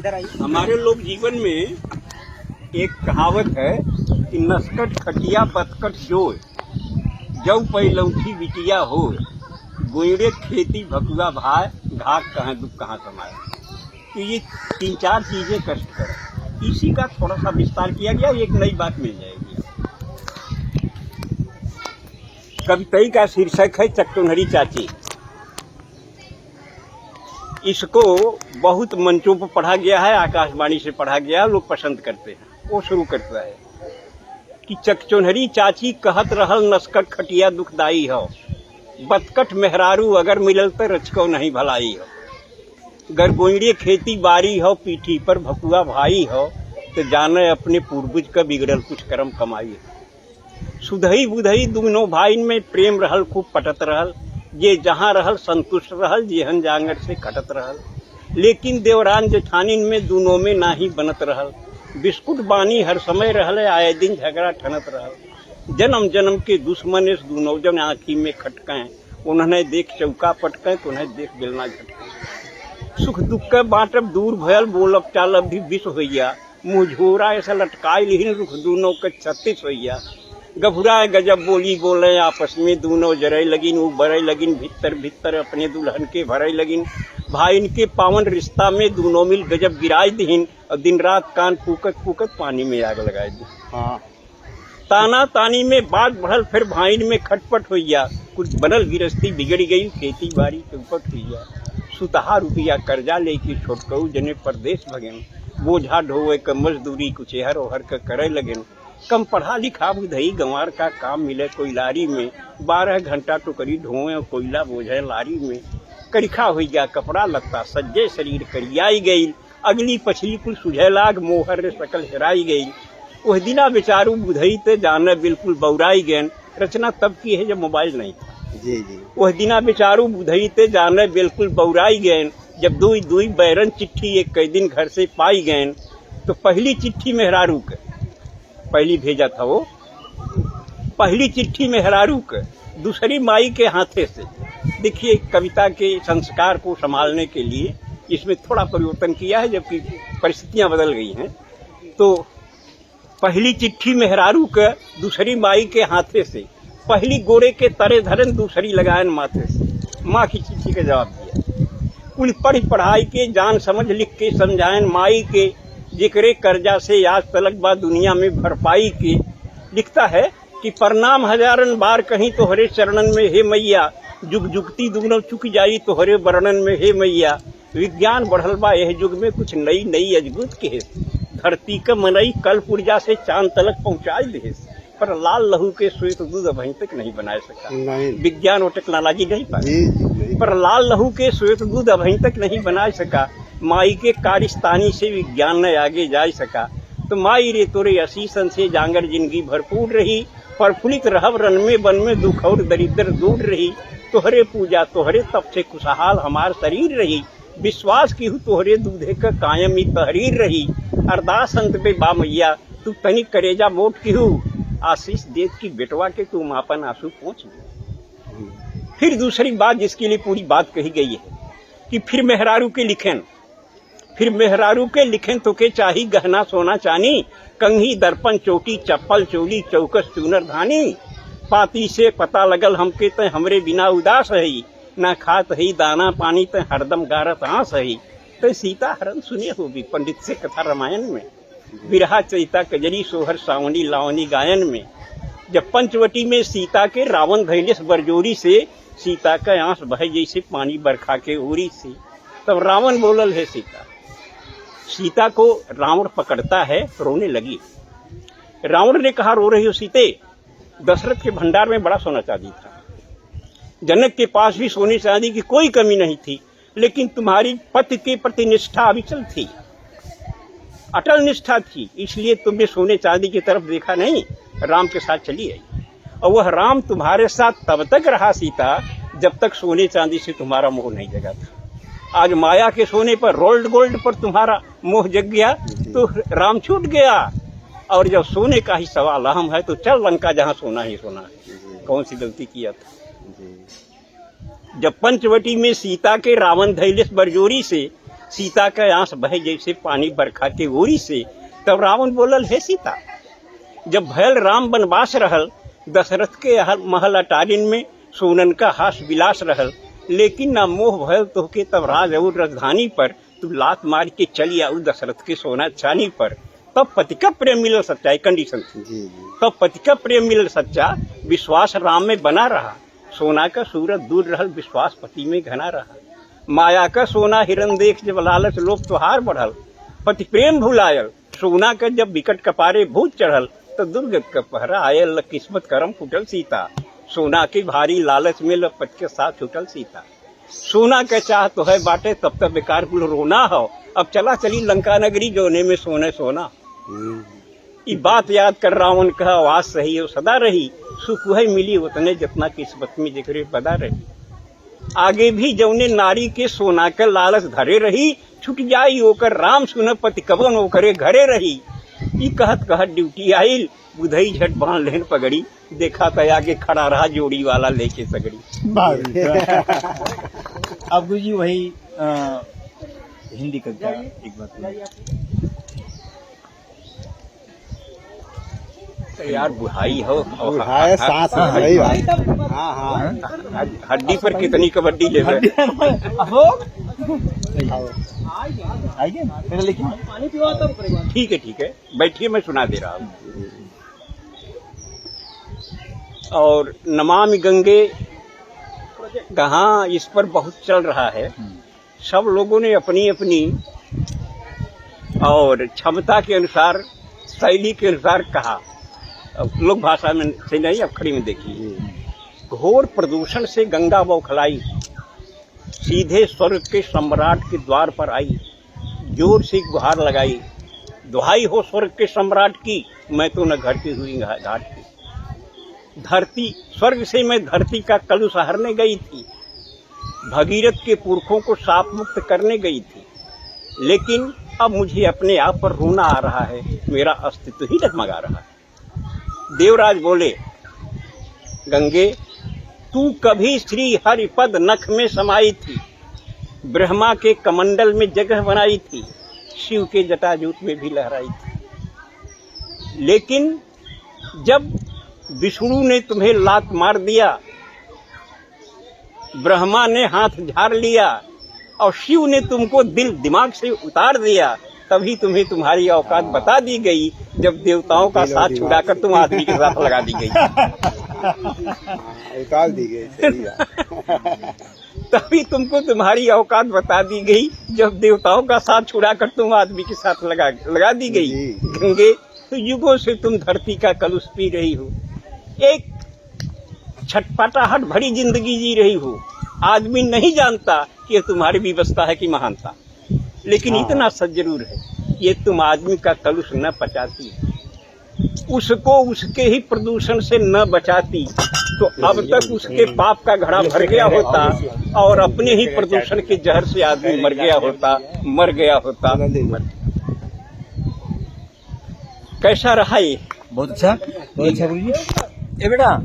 हमारे लोग जीवन में एक कहावत है कि नस्कट खटिया बतकट जोय, जौ पैलौठी बिटिया हो, गोयरे खेती भकुआ भाई, घाक कहाँ दुख कहाँ समाये। तो ये 3-4 चीजें कष्टकर है। इसी का थोड़ा सा विस्तार किया गया, एक नई बात मिल जाएगी। कविताई का शीर्षक है चकटोनहरी चाची। इसको बहुत मंचों पर पढ़ा गया है, आकाशवाणी से पढ़ा गया, लोग पसंद करते हैं। वो शुरू करता है कि चकचोनहरी चाची कहत रहल नस्कट खटिया दुखदाई हो, बतकट मेहरारू अगर मिलल तो रचको नहीं भलाई हो। गरगोइड़े खेती बारी हो, पीठी पर भकुआ भाई हो, तो जाने अपने पूर्वज का बिगड़ल कुछ कर्म कमाई हो। सुधई बुधई दुनो भाईन में प्रेम रहल, खूब पटत रहल, ये जहाँ रहल संतुष्ट रहल, जेहन जांगर से कटत रहल। लेकिन देवरान जेठानिन में दोनों में नाही बनत रहल, बिस्कुट बानी हर समय रहल, आए दिन झगड़ा ठनत रहल। जन्म जन्म के दुश्मन इस दोनों जन आँखी में खटकें, उन्हें देख चौका पटकें तो उन्हें देख बेलना झटकें। सुख दुख के बाँटब दूर भयल, बोलब चालब भी विष होइया, मुँह झोरा ऐसा लटकाई लिहिन रुख दोनों के 36 होइया। गभुराए गजब बोली बोले आपस में, दोनों जरई लगिन वो बरई लगिन, भीतर भीतर अपने दुल्हन के भरई लगिन। भाई इनके पावन रिश्ता में दोनों मिल गजब गिराई दीन, और दिन रात कान फूकत फूकत पानी में आग लगाई दी। ताना तानी में बात बढ़ल, फिर भाईन में खटपट होइया, कुछ बनल गिरस्ती बिगड़ गई, खेती बाड़ी चौपट होइया। सुतहा रुपया कर्जा लेके छोटकऊ जने परदेश भगेन, बोझा ढोवे क मजदूरी कुछ एहर ओहर के करे लगेन। कम पढ़ा लिखा बुधई गंवार का काम मिले कोई लारी में, 12 घंटा टोकरी ढोए और कोयला बोझे लारी में। करिखा हो गया कपड़ा लगता, सज्जे शरीर करियाई गई, अगली पछली कुल सुझे लाग, मोहर सकल हेराई गई। वह दिना बेचारू बुधई ते जाने बिल्कुल बौराई गैन। रचना तब की है जब मोबाइल नहीं था। जी जी। वह दिना बेचारू बुधई ते जाने बिल्कुल बौराई गैन, जब दुई दुई बैरन चिट्ठी एक कई दिन घर से पाई गैन। तो पहली चिट्ठी मेहरारू के पहली भेजा था वो, पहली चिट्ठी मेहरारू के, दूसरी माई के हाथे से। देखिए कविता के संस्कार को संभालने के लिए इसमें थोड़ा परिवर्तन किया है, जबकि परिस्थितियां बदल गई हैं। तो पहली चिट्ठी मेहरारू के, दूसरी माई के हाथे से, पहली गोरे के तरे धरन, दूसरी लगायन माथे से। माँ की चिट्ठी का जवाब दिया, कुल पढ़ पढ़ाई के जान समझ लिख के समझायन माई के, जिक्रे कर्जा से आज तलक बा दुनिया में भरपाई के। लिखता है कि प्रणाम हजारन बार कहीं तोहरे चरणन में हे मैया, जुग जुगती दुगनो चुक जाई तोहरे वर्णन में हे मैया। विज्ञान बढ़ल बा यह युग में कुछ नई नई अजगुत के, धरती का मनई कल पुर्जा से चांद तलक पहुंचाई दे, पर लाल लहू के श्वेत दूध अभी तक नहीं बना सका। विज्ञान और टेक्नोलॉजी नहीं पाई, पर लाल लहू के श्वेत दूध अभी तक नहीं बना सका। माई के कारिस्तानी से विज्ञान न आगे जा सका। तो माई रे तोरे असीसन से जांगर जिंदगी भरपूर रही, प्रफुल्लित रहब रन में बन में दुख और दरिद्र दूर रही। तोहरे पूजा तोहरे तप से खुशहाल हमार शरीर रही, विश्वास की हूँ तोहरे दूधे का कायम ही तहरीर रही। अरदास अंत पे बा मैया तू तनिक करेजा मोट की हूँ, आशीष देत की बेटवा के तू मापन आंसू पहुँच। फिर दूसरी बात जिसके लिए पूरी बात कही गई है कि फिर मेहरारू के लिखें, फिर मेहरारू के लिखें तो के चाही गहना सोना चानी, कंघी दर्पण चोटी चप्पल चोली चौकस चूनर धानी। पाती से पता लगल हमके ते हमरे बिना उदास है, ना खात है दाना पानी ते हरदम गारत आंस है। तो सीता हरण सुने होगी पंडित से कथा रामायण में, बिरहा चैता कजरी सोहर सावनी लावनी गायन में। जब पंचवटी में सीता के रावण धैलेस बरजोरी से, सीता का आंस बहे जैसे पानी बरखा के ओरी से। तब रावण बोलल है सीता को रावण पकड़ता है, रोने लगी। रावण ने कहा रो रही हो सीते, दशरथ के भंडार में बड़ा सोना चांदी था, जनक के पास भी सोने चांदी की कोई कमी नहीं थी, लेकिन तुम्हारी पति के प्रति निष्ठा अविचल थी, अटल निष्ठा थी, इसलिए तुमने सोने चांदी की तरफ देखा नहीं, राम के साथ चली आई। और वह राम तुम्हारे साथ तब तक रहा सीता जब तक सोने चांदी से तुम्हारा मोह नहीं जगा था। आज माया के सोने पर, रोल्ड गोल्ड पर तुम्हारा मोह जग गया तो राम छूट गया। और जब सोने का ही सवाल अहम है तो चल लंका जहाँ सोना ही सोना है। कौन सी गलती किया था। जब पंचवटी में सीता के रावण धैलेस बरजोरी से सीता का आंस बहे जैसे पानी बरखा के ओरी से। तब रावण बोलल, हे सीता, जब भयल राम वनवास रहल, दशरथ के महल अटारिन में सोनन का हास विलास रहल, लेकिन ना मोह भयल तोहके तब राज और राजधानी पर, तू लात मार के चली आऊ दशरथ के सोना चानी पर। तब पति का प्रेम मिलल सच्चा, कंडीशन थी। तब पति का प्रेम मिलल सच्चा, विश्वास राम में बना रहा, सोना का सूरत दूर रहल, विश्वास पति में घना रहा। माया का सोना हिरन देख जब लालच लोभ त्योहार बढ़ल, पति प्रेम भुलायल, सोना का जब विकट कपारे भूत चढ़ल, तो दुर्गत का पहरा आयल, किस्मत करम फुटल सीता। सोना के भारी लालच में लपट के साथ छूटल सीता। सोना का चाह तो है बाटे, तब तक बेकार कुल रोना हो, अब चला चली लंका नगरी, जोने में सोने सोना। ये बात याद कर रावण कहा, आवाज सही हो सदा रही, सुख वही मिली उतने जितना किस्मत में जिक्र बदा रही। आगे भी जौने नारी के सोना के लालच धरे रही, छुट जाई ओकर राम सुन पति कबन ओकरे घरे रही। ई कहत कहत ड्यूटी आइल, बुधई झट बांध लेन पगड़ी, देखा तो आगे खड़ा रहा जोड़ी वाला लेके सगड़ी। अब गुरुजी वही हिंदी का क्या एक बात यार, बुढ़ाई हो, सांस सही बात। हाँ हाँ, हड्डी पर कितनी कबड्डी ले ठीक है, बैठिए, मैं सुना दे रहा हूँ। और नमामि गंगे कहाँ इस पर बहुत चल रहा है। सब लोगों ने अपनी अपनी और क्षमता के अनुसार, शैली के अनुसार कहा। लोक भाषा में से नहीं, अखड़ी में देखिए। घोर प्रदूषण से गंगा बौखलाई, सीधे स्वर्ग के सम्राट के द्वार पर आई, जोर से गुहार लगाई, दुहाई हो स्वर्ग के सम्राट की, मैं तो न घटती हुई घाट की। धरती स्वर्ग से मैं धरती का कलुष हरने गई थी, भगीरथ के पुरखों को साप मुक्त करने गई थी, लेकिन अब मुझे अपने आप पर रोना आ रहा है, मेरा अस्तित्व ही डगमगा रहा है। देवराज बोले, गंगे तू कभी श्री हरिपद नख में समाई थी, ब्रह्मा के कमंडल में जगह बनाई थी, शिव के जटाजूट में भी लहराई थी, लेकिन जब विष्णु ने तुम्हें लात मार दिया, ब्रह्मा ने हाथ झाड़ लिया और शिव ने तुमको दिल दिमाग से उतार दिया, तभी तुम्हें तुम्हारी औकात बता दी गई, जब देवताओं का साथ छुड़ाकर तुम आदमी के साथ लगा दी गई। उतार दी गई। तभी तुमको तुम्हारी औकात बता दी गई, जब देवताओं का साथ छुड़ाकर तुम आदमी के साथ लगा दी गई। गंगे, तो युगों से तुम धरती का कलुष पी रही हो, एक छटपटाहट भरी जिंदगी जी रही हो। आदमी नहीं जानता कि यह तुम्हारी विवशता है कि महानता, लेकिन इतना सच जरूर है, ये तुम आदमी का कलुष न पचाती, उसको उसके ही प्रदूषण से न बचाती, तो अब तक उसके पाप का घड़ा भर गया होता और अपने ही प्रदूषण के जहर से आदमी मर गया होता। कैसा रहा ये? बहुत अच्छा गुरुजी। ए बेटा